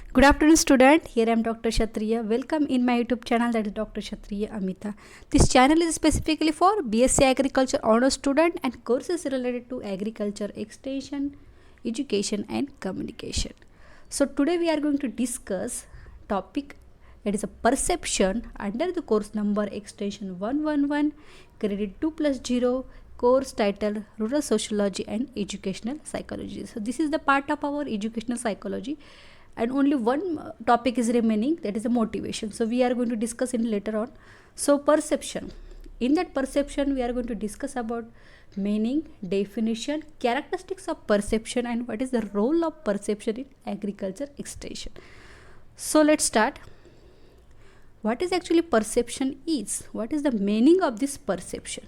Good afternoon, student. Here I am Dr. Kshatriya. Welcome in my YouTube channel, that is Dr. Kshatriya Amita. This channel is specifically for BSc Agriculture honor student and courses related to agriculture, extension, education and communication. So today we are going to discuss topic that is a perception under the course number extension 111, credit 2 plus 0, course title Rural Sociology and Educational Psychology. So this is the part of our educational psychology, and only one topic is remaining, that is a motivation. So we are going to discuss it later on. So perception, in that perception we are going to discuss about meaning, definition, characteristics of perception, and what is the role of perception in agriculture extension. So let's start. What is actually perception is? What is the meaning of this perception?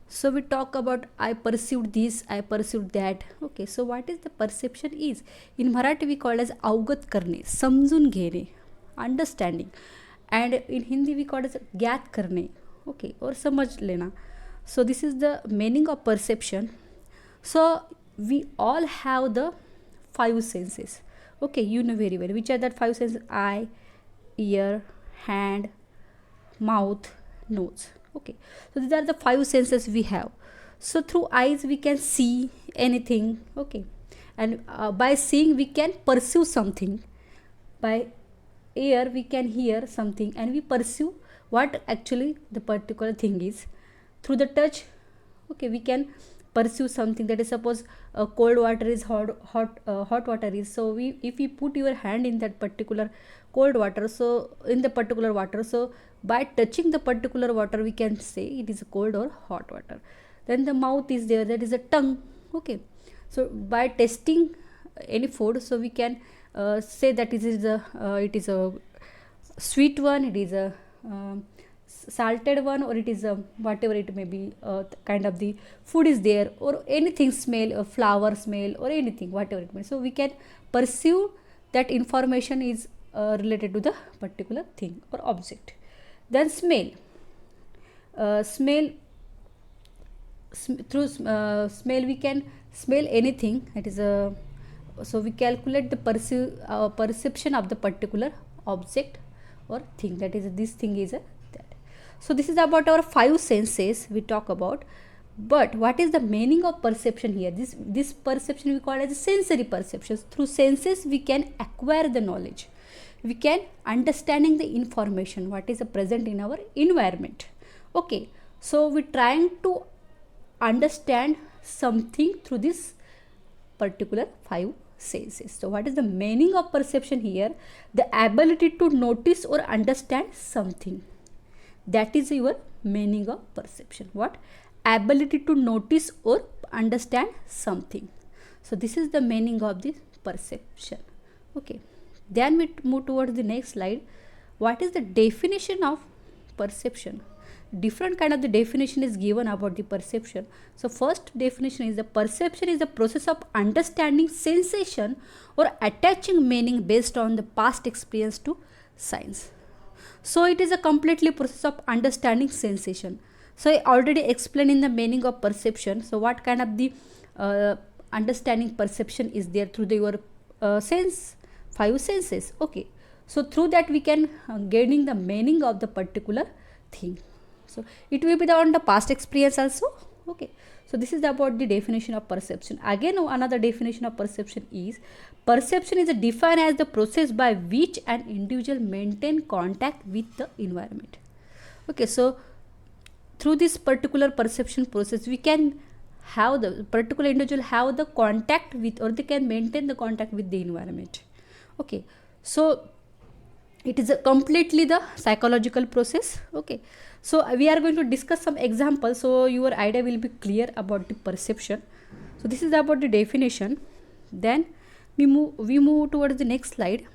So we talk about I perceived this, I perceived that. Okay, so what is the perception is? In Marathi we call as अवगत करणे, समजून घेणे, understanding, and in Hindi we call as ज्ञात करणे, okay, or समझ लेना. So this is the meaning of perception. So we all have the five senses. Okay, you know very well which are that five senses: eye, ear, hand, mouth, nose. Okay, so these are the five senses we have. So through eyes we can see anything, okay, and by seeing we can perceive something. By ear we can hear something and we perceive what actually the particular thing is. Through the touch, okay, we can perceive something, that is suppose cold water is hot water is, so we if we put your hand in that particular cold water, so in the particular water, so by touching the particular water we can say it is cold or hot water. Then the mouth is there, that is a tongue, okay, so by tasting any food, so we can say that it is a sweet one, it is a salted one, or it is a whatever it may be, kind of the food is there, or anything smell, a flower smell, or anything whatever it may. So we can perceive that information is related to the particular thing or object. Then smell, through smell we can smell anything, that is a, so we calculate the perception of the particular object or thing, that is this thing is a that. So this is about our five senses we talk about. But what is the meaning of perception here? This perception we call as sensory perceptions. Through senses we can acquire the knowledge, we can understanding the information what is present in our environment. Okay, so we trying to understand something through this particular five senses. So what is the meaning of perception here? The ability to notice or understand something, that is your meaning of perception. What? Ability to notice or understand something. So this is the meaning of the perception. Okay, then we move towards the next slide. What is the definition of perception? Different kind of the definition is given about the perception. So first definition is the perception is the process of understanding sensation or attaching meaning based on the past experience to science. So it is a completely process of understanding sensation. So I already explained in the meaning of perception. So what kind of the understanding perception is there through your sense, five senses. Okay, so through that we can gaining the meaning of the particular thing. So it will be on the past experience also. Okay, so this is about the definition of perception. Again, another definition of perception is defined as the process by which an individual maintain contact with the environment. Okay, so through this particular perception process we can have the particular individual have the contact with, or they can maintain the contact with the environment. Okay, so it is a completely the psychological process. Okay, so we are going to discuss some examples so your idea will be clear about the perception. So this is about the definition. Then we move towards the next slide.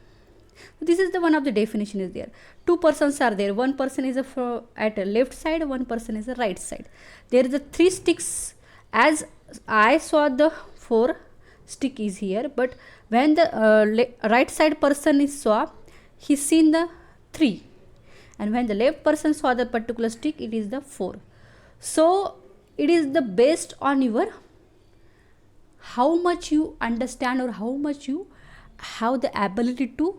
So this is the one of the definition is there. Two persons are there. One person is at a left side, one person is a right side. There is a three sticks. As I saw the four stick is here, but when the right side person is saw, he seen the three, and when the left person saw the particular stick, it is the four. So it is the based on your how much you understand or how much you have the ability to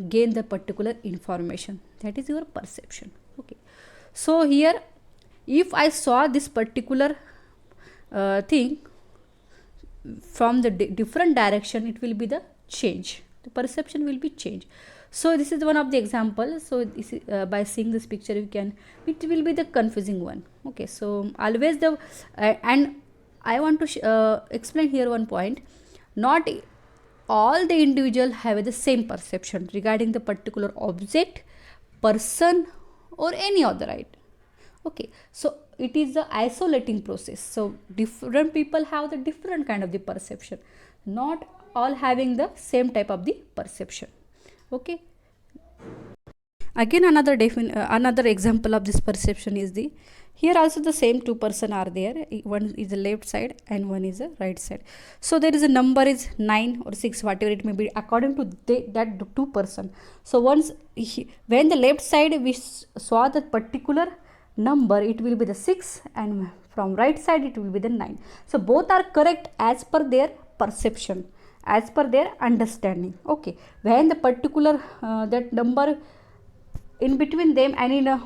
gain the particular information. That is your perception. Okay, so here if I saw this particular thing from the different direction, it will be the change, the perception will be change. So this is one of the example. So this is, by seeing this picture you can, it will be the confusing one. Okay, so always the and I want to explain here one point. Not all the individual have the same perception regarding the particular object, person, or any other item. Okay, so it is the isolating process. So different people have the different kind of the perception, not all having the same type of the perception. Okay, again another example of this perception is the, here also the same two person are there, one is the left side and one is the right side. So there is a number is 9 or 6, whatever it may be, according to that two person. So once when the left side we saw that particular number, it will be the 6, and from right side it will be the 9. So both are correct as per their perception, as per their understanding. Okay, when the particular that number in between them and in a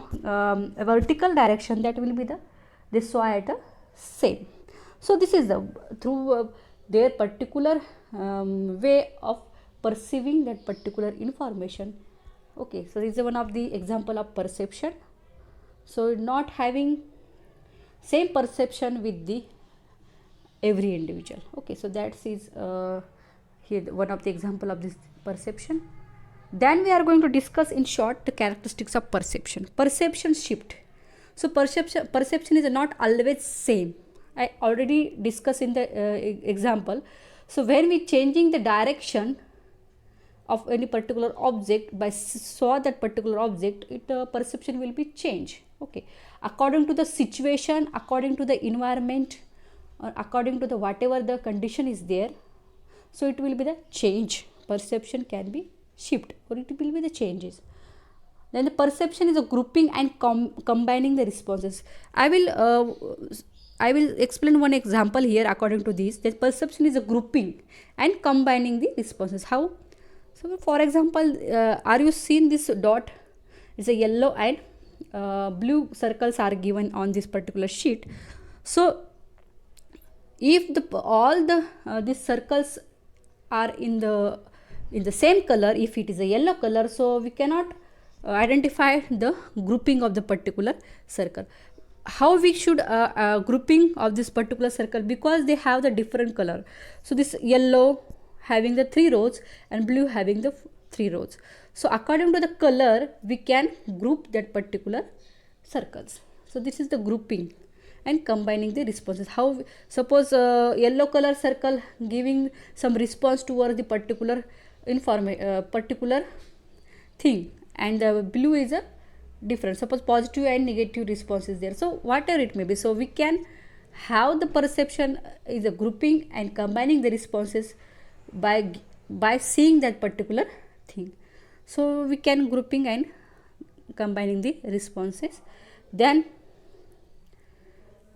vertical direction, that will be the, they saw at a same. So this is the through their particular way of perceiving that particular information. Okay, so this is one of the example of perception. So not having same perception with the every individual. Okay, so that is here one of the example of this perception. Then we are going to discuss in short the characteristics of perception. Perception shift. So perception is not always same. I already discussed in the example. So when we changing the direction of any particular object by saw that particular object, it perception will be changed. Okay, according to the situation, according to the environment, or according to the whatever the condition is there, so it will be the change. Perception can be shift or it will be the changes. Then the perception is a grouping and combining the responses. I will explain one example here. According to this, that perception is a grouping and combining the responses. How? So for example, are you seeing this dot? It's a yellow and blue circles are given on this particular sheet. So if all the these circles are in the same color, if it is a yellow color, so we cannot identify the grouping of the particular circle. How we should grouping of this particular circle, because they have the different color. So this yellow having the 3 rows and blue having the 3 rows. So according to the color, we can group that particular circles. So this is the grouping and combining the responses. How, suppose yellow color circle giving some response towards the particular particular thing, and the blue is a different, suppose positive and negative response is there. So whatever it may be, so we can have the perception is a grouping and combining the responses by seeing that particular thing. So we can grouping and combining the responses. Then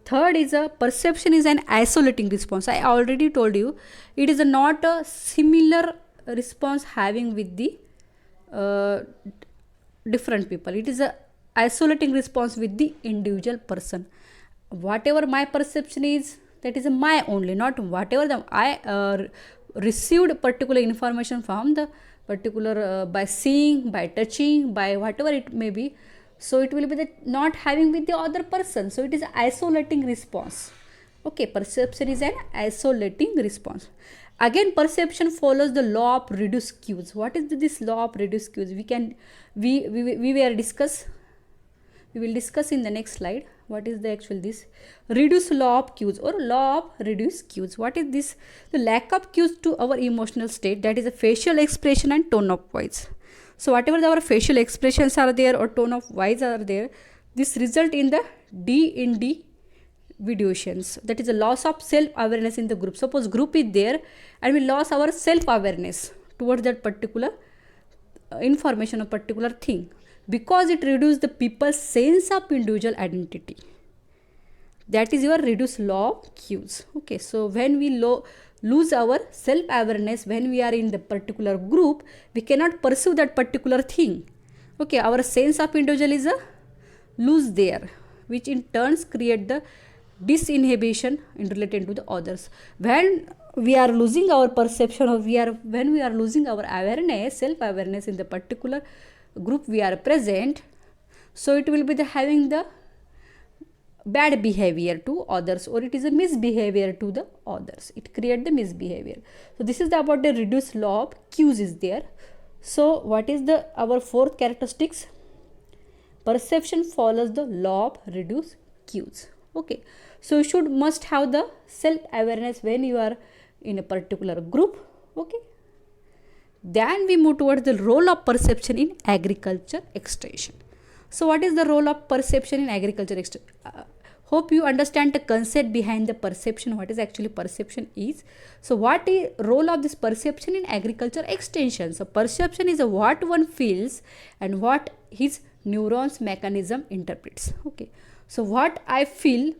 third is a perception is an isolating response. I already told you, it is not a similar response having with the different people. It is a isolating response with the individual person. Whatever my perception is, that is my only, not whatever the I received particular information from the particular by seeing, by touching, by whatever it may be. So it will be the not having with the other person. So it is isolating response. Okay, perception is an isolating response. Again, perception follows the law of reduced cues. What is this law of reduced cues? We will discuss in the next slide. What is the actual this reduced law of cues or law of reduced cues? What is this? The lack of cues to our emotional state, that is a facial expression and tone of voice. So whatever our facial expressions are there or tone of voice are there, this result in the de-individuations, that is a loss of self-awareness in the group. Suppose group is there and we lost our self-awareness towards that particular information or particular thing, because it reduces the people's sense of individual identity. That is your reduced law of cues. Okay, so when we lose our self awareness when we are in the particular group, we cannot pursue that particular thing. Okay, our sense of individual is a lose there, which in turns create the disinhibition in related to the others. When we are losing our perception, or when we are losing our awareness, self awareness in the particular group we are present, so it will be the having the bad behavior to others, or it is a misbehavior to the others. It create the misbehavior. So this is about the reduced law of cues is there. So what is the our fourth characteristics? Perception follows the law of reduced cues. Okay, so you must have the self awareness when you are in a particular group. Okay, then we move towards the role of perception in agriculture extension. So what is the role of perception in agriculture extension? Hope you understand the concept behind the perception, what is actually perception is. So what is role of this perception in agriculture extension? So perception is what one feels and what his neurons mechanism interprets. Okay, so what I feel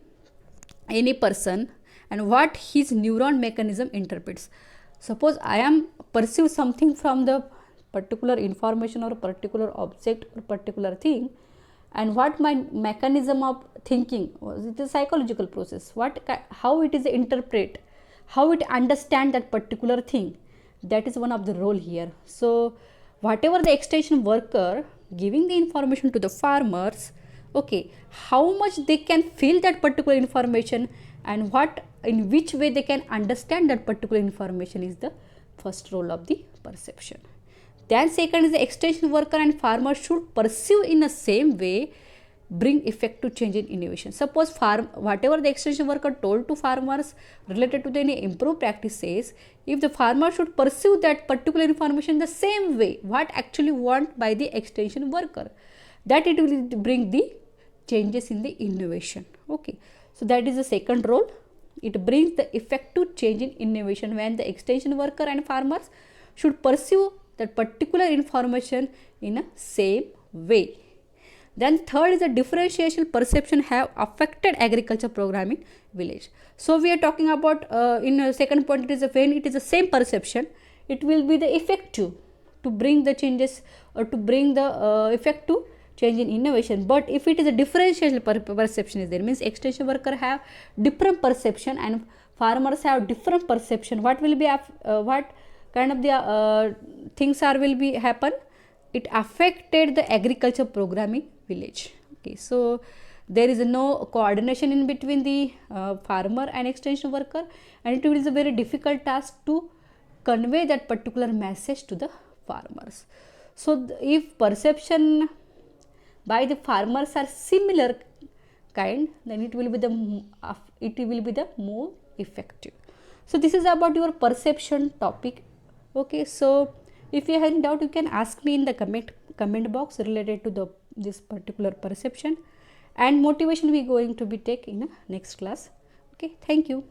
any person and what his neuron mechanism interprets. Suppose I am perceive something from the particular information or particular object or particular thing, and what my mechanism of thinking, it is a psychological process, how it is interpret, how it understand that particular thing, that is one of the role here. So whatever the extension worker giving the information to the farmers, okay, how much they can feel that particular information and in which way they can understand that particular information is the first role of the perception. Then second is the extension worker and farmer should perceive in the same way, bring effective change in innovation. Suppose whatever the extension worker told to farmers related to the any improved practices, if the farmer should pursue that particular information the same way, what actually want by the extension worker, that it will bring the changes in the innovation. Okay, so that is the second role. It brings the effective change in innovation when the extension worker and farmers should pursue that particular information in a same way. Then third is the differentiation perception have affected agriculture program in village. So we are talking about in a second point, it is when it is the same perception, it will be the effective to bring the changes or to bring the effective change in innovation. But if it is a differentiation perception is there, means extension worker have different perception and farmers have different perception, what will be what kind of the things will be happen, it affected the agriculture program in village. Okay, so there is no coordination in between the farmer and extension worker, and it is a very difficult task to convey that particular message to the farmers. So if perception by the farmers are similar kind, then it will be the more effective. So this is about your perception topic. Okay, so if you have any doubt, you can ask me in the comment box related to this particular perception, and motivation we going to be take in a next class. Okay, thank you.